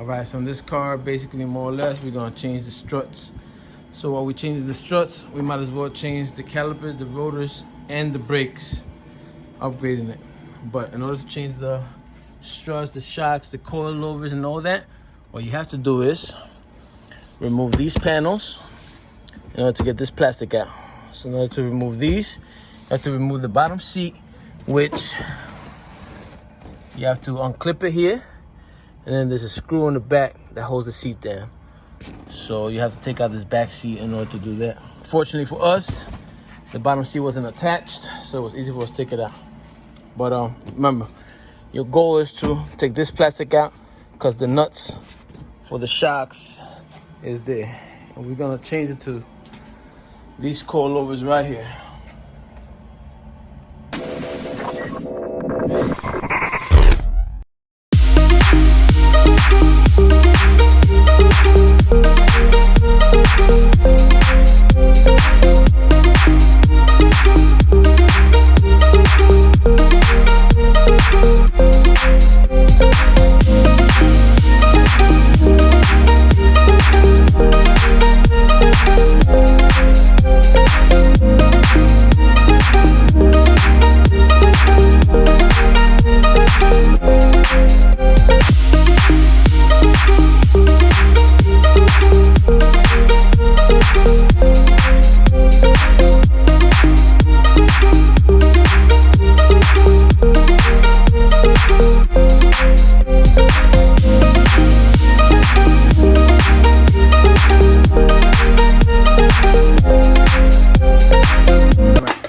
Alright, so in this car, basically more or less, we're gonna change the struts. So while we change the struts, we might as well change the calipers, the rotors, and the brakes, upgrading it. But in order to change the struts, the shocks, the coilovers, and all that, what you have to do is remove these panels in order to get this plastic out. So in order to remove these, you have to remove the bottom seat, which you have to unclip it here, and then there's a screw in the back that holds the seat down. So you have to take out this back seat in order to do that. Fortunately for us, the bottom seat wasn't attached, so it was easy for us to take it out. But remember, your goal is to take this plastic out because the nuts for the shocks is there. And we're gonna change it to these coilovers right here.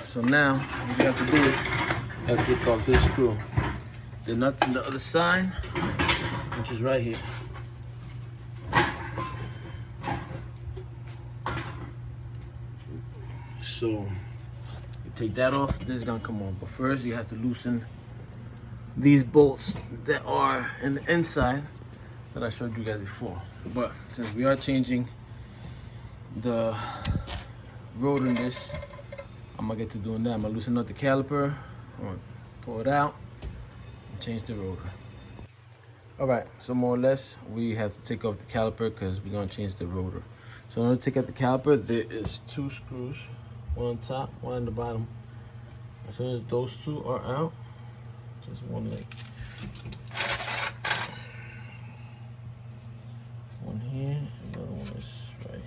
So now, what you have to do is, you have to take off this screw. The nuts on the other side, which is right here. So, you take that off, this is gonna come on. But first, you have to loosen these bolts that are in the inside that I showed you guys before. But since we are changing the rotor in this, I'm gonna get to doing that. I'm gonna loosen up the caliper, I'm gonna pull it out, and change the rotor. All right, so more or less, we have to take off the caliper because we're gonna change the rotor. So in order to take out the caliper, there is 2 screws, one on top, one on the bottom. As soon as those 2 are out, just one leg. One here, and the other one is right here.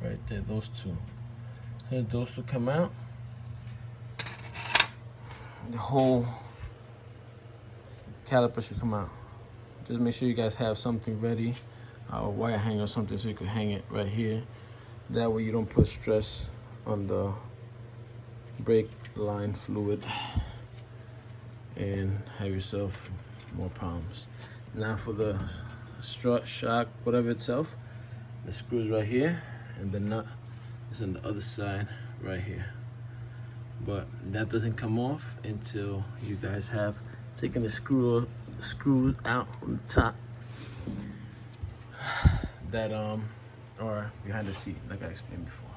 Right there, those 2. So those 2 come out, the whole caliper should come out. Just make sure you guys have something ready, a wire hanger or something, so you can hang it right here. That way you don't put stress on the brake line fluid and have yourself more problems. Now for the strut, shock, whatever itself, the screws right here, and the nut is on the other side right here. But that doesn't come off until you guys have taken the screws out from the top that are behind the seat, like I explained before.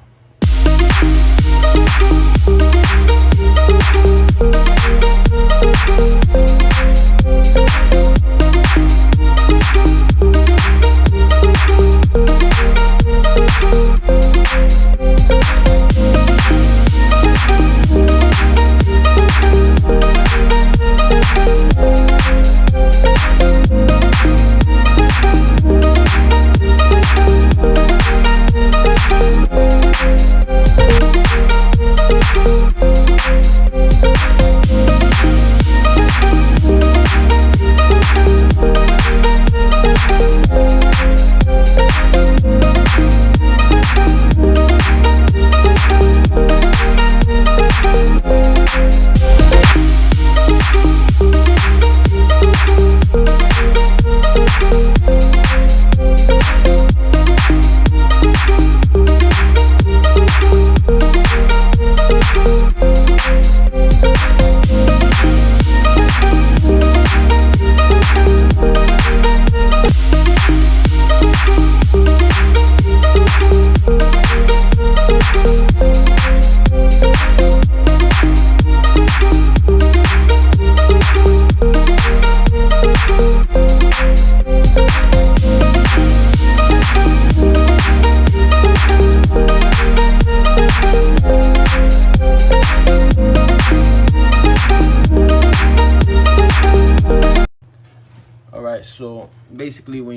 so basically when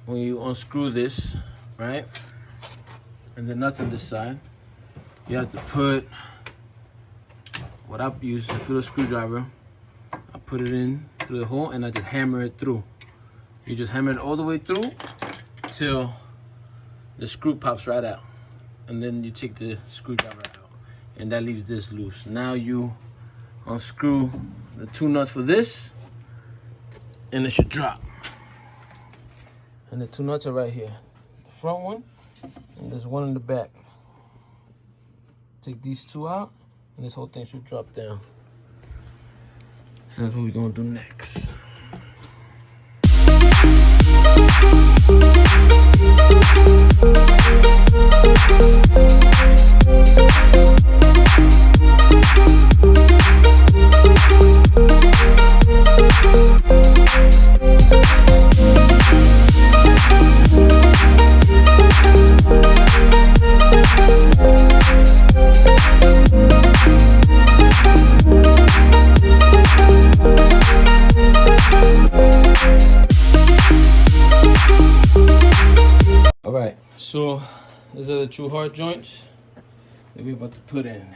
you unscrew this, right, and the nuts on this side, you have to put what I've used, a fiddle screwdriver. I put it in through the hole and I just hammer it through. You just hammer it all the way through till the screw pops right out, and then you take the screwdriver out, and that leaves this loose. Now you unscrew the 2 nuts for this, and it should drop. And the 2 nuts are right here, the front one, and there's one in the back. Take these 2 out, and this whole thing should drop down. So that's what we're gonna do next. Alright, so these are the 2 Hart joints that we're about to put in.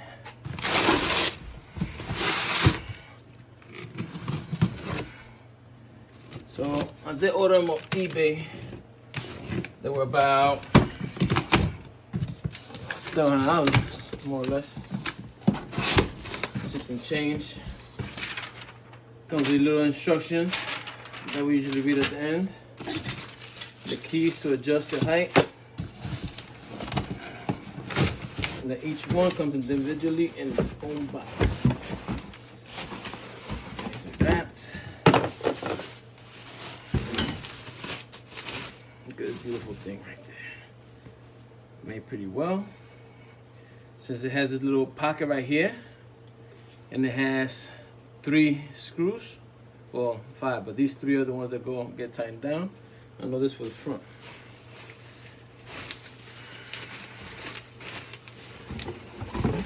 So I did order them off eBay. They were about $700, more or less. 6 and change. Comes with little instructions that we usually read at the end. The keys to adjust the height. And then each one comes individually in its own box. So that. Look at this beautiful thing right there. Made pretty well. Since it has this little pocket right here, and it has 3 screws. Well, 5, but these 3 are the ones that get tightened down. I know this for the front.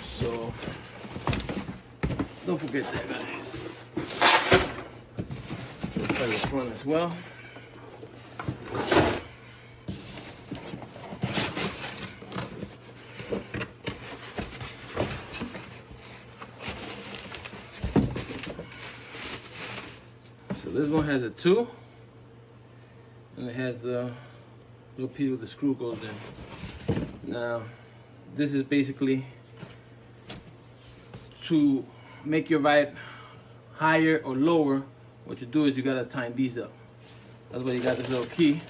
So don't forget that, guys. Try the front as well. So this one has a 2. And it has the little piece where the screw goes in. Now, this is basically to make your ride higher or lower. What you do is you gotta tighten these up. That's why you got this little key.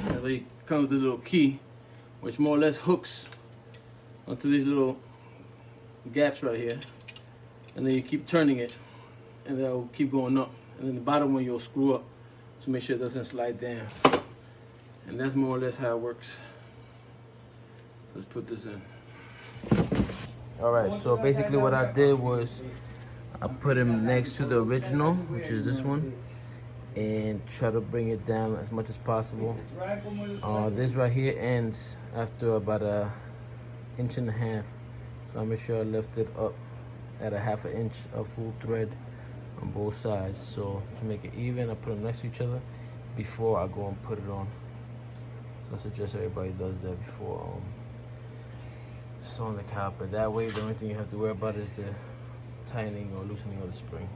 That's why you come with this little key, which more or less hooks onto these little gaps right here. And then you keep turning it, and they'll keep going up. And then the bottom one you'll screw up to make sure it doesn't slide down. And that's more or less how it works. Let's put this in. Alright, so basically what I did was I put him next to the original, which is this one, and try to bring it down as much as possible. This right here ends after about 1.5 inches. So I make sure I lift it up at a 1/2 inch of full thread on both sides. So to make it even, I put them next to each other before I go and put it on. So I suggest everybody does that before sewing the caliper. That way, the only thing you have to worry about is the tightening or loosening of the spring.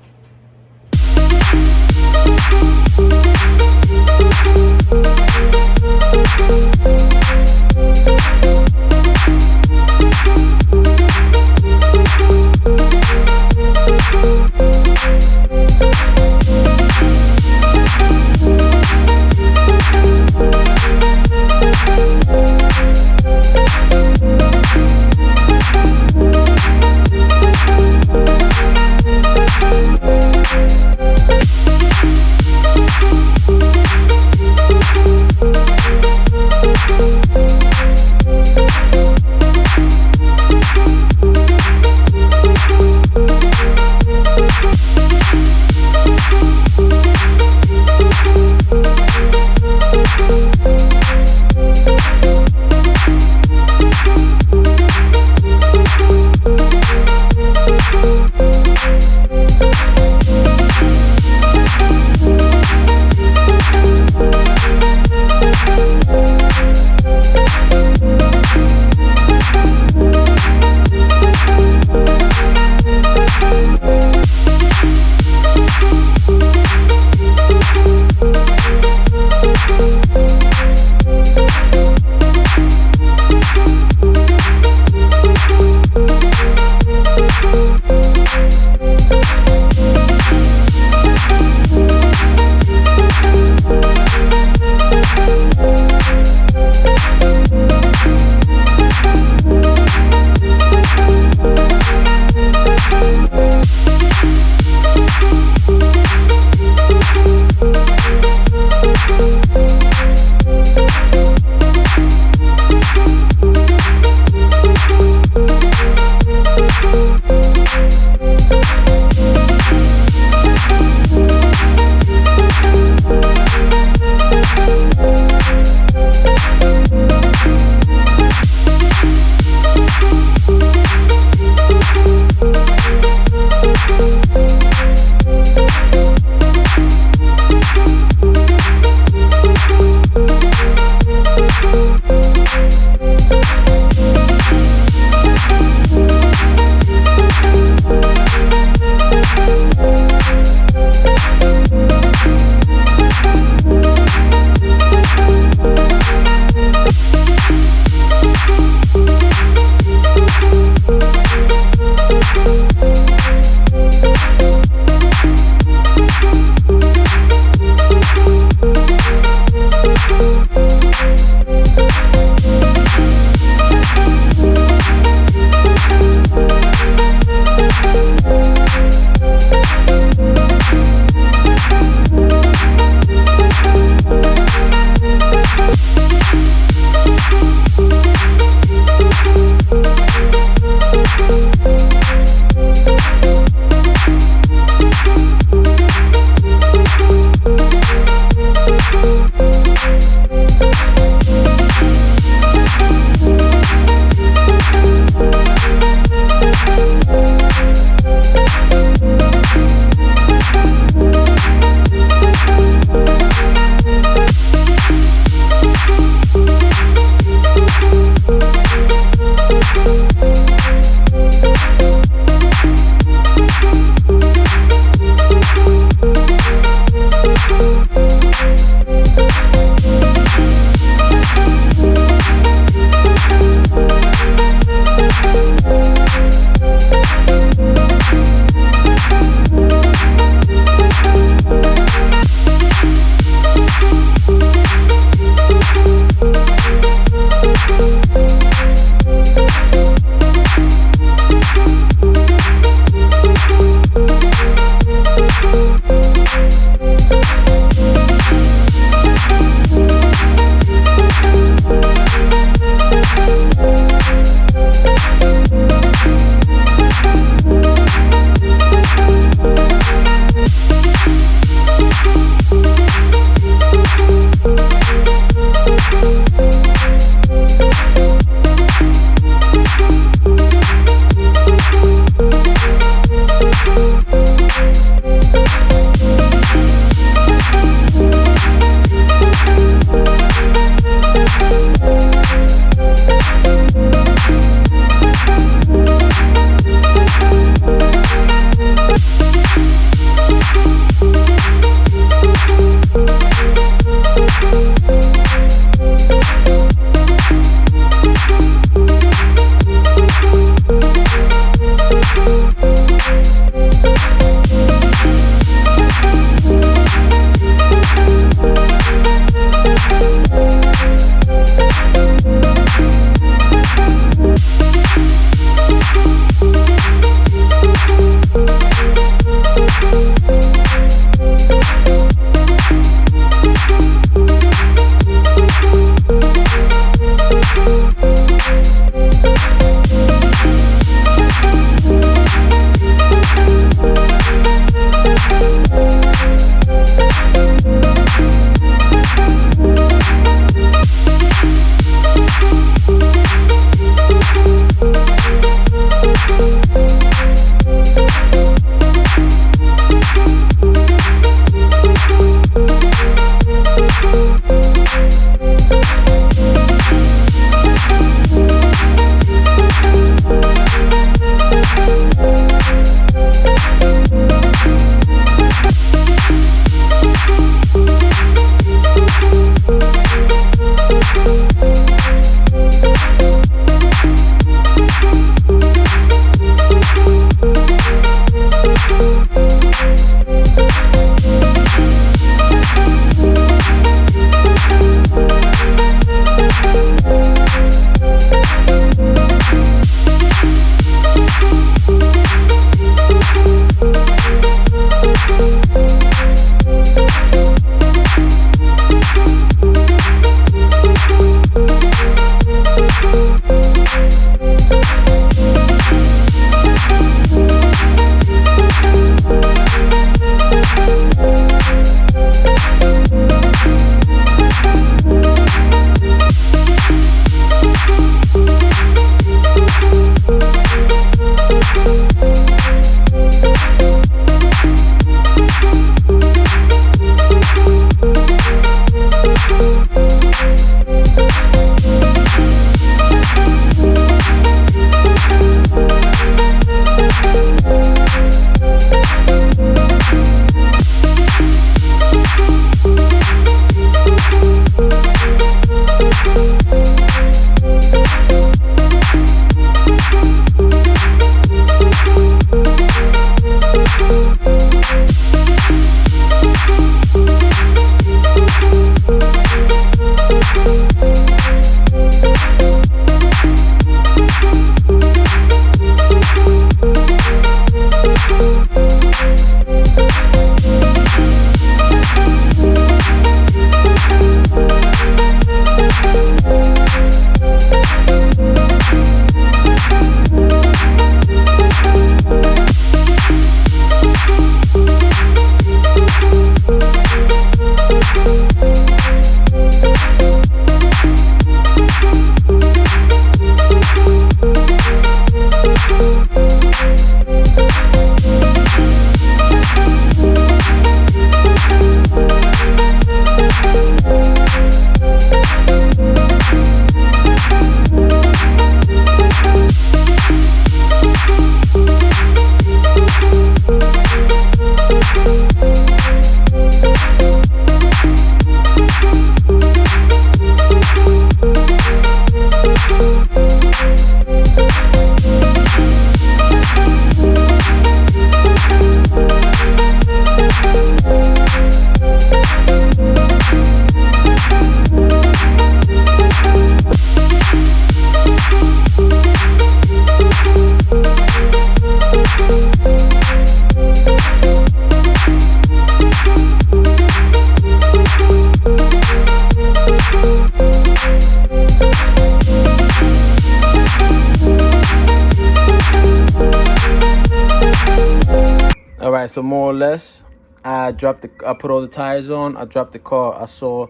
right, so more or less, I put all the tires on, I dropped the car, I saw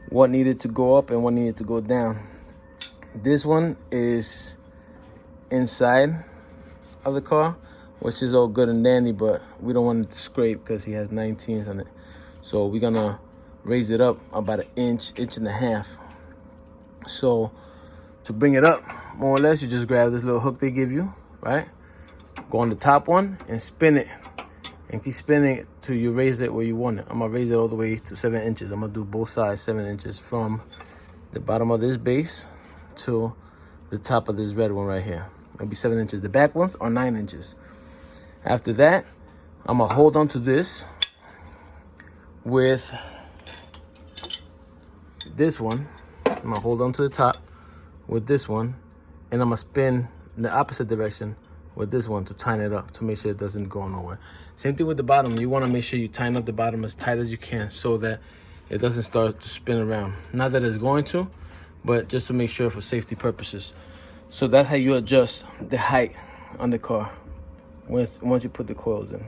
what needed to go up and what needed to go down. This one is inside of the car, which is all good and dandy, but we don't want it to scrape because he has 19s on it. So we're gonna raise it up about an inch and a half. So to bring it up, more or less, you just grab this little hook they give you, right? Go on the top one and spin it, and keep spinning it till you raise it where you want it. I'm gonna raise it all the way to 7 inches. I'm gonna do both sides 7 inches from the bottom of this base to the top of this red one right here. It'll be 7 inches. The back ones are 9 inches. After that, I'm gonna hold on to this with this one. I'm gonna hold on to the top with this one, and I'm gonna spin in the opposite direction with this one to tighten it up to make sure it doesn't go nowhere. Same thing with the bottom. You want to make sure you tighten up the bottom as tight as you can so that it doesn't start to spin around. Not that it's going to, but just to make sure for safety purposes. So that's how you adjust the height on the car once you put the coils in.